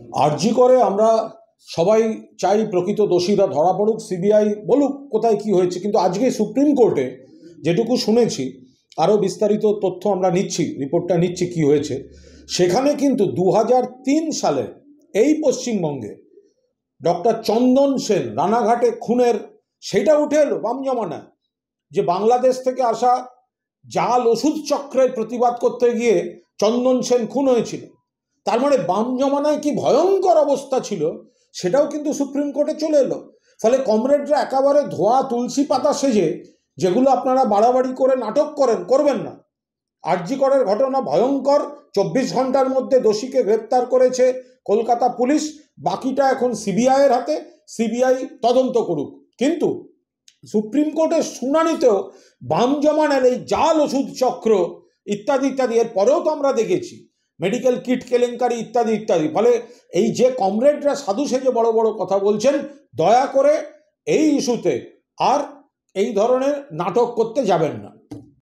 আরজি করে আমরা সবাই চাই প্রকৃত দোষীরা ধরা পড়ুক, সিবিআই বলুক কোথায় কি হয়েছে, কিন্তু আজকে সুপ্রিম কোর্টে যেটুকু শুনেছি, আরও বিস্তারিত তথ্য আমরা নিচ্ছি, রিপোর্টটা নিচ্ছি কি হয়েছে, সেখানে কিন্তু 2003 সালে এই পশ্চিমবঙ্গে ডক্টর চন্দন সেন রানাঘাটে খুনের সেটা উঠে এলো বাম জমানায়, যে বাংলাদেশ থেকে আসা জাল ওষুধ চক্রের প্রতিবাদ করতে গিয়ে চন্দন সেন খুন হয়েছিল। তার মানে বাম জমানায় কি ভয়ঙ্কর অবস্থা ছিল সেটাও কিন্তু সুপ্রিম কোর্টে চলে এলো। ফলে কমরেডরা একেবারে ধোয়া তুলসী পাতা সেজে, যেগুলো আপনারা বাড়াবাড়ি করে নাটক করবেন না। আরজি করের ঘটনা ভয়ঙ্কর, 24 ঘন্টার মধ্যে দোষীকে গ্রেপ্তার করেছে কলকাতা পুলিশ, বাকিটা এখন সিবিআইয়ের হাতে, সিবিআই তদন্ত করুক। কিন্তু সুপ্রিম কোর্টের শুনানিতেও বাম জমানের এই জাল ওষুধ চক্র ইত্যাদি ইত্যাদি, এর পরেও তো আমরা দেখেছি মেডিকেল কিট কেলেঙ্কারি ইত্যাদি ইত্যাদি। ফলে এই যে কমরেডরা সাধু সেজে বড় বড় কথা বলছেন, দয়া করে এই ইস্যুতে আর এই ধরনের নাটক করতে যাবেন না।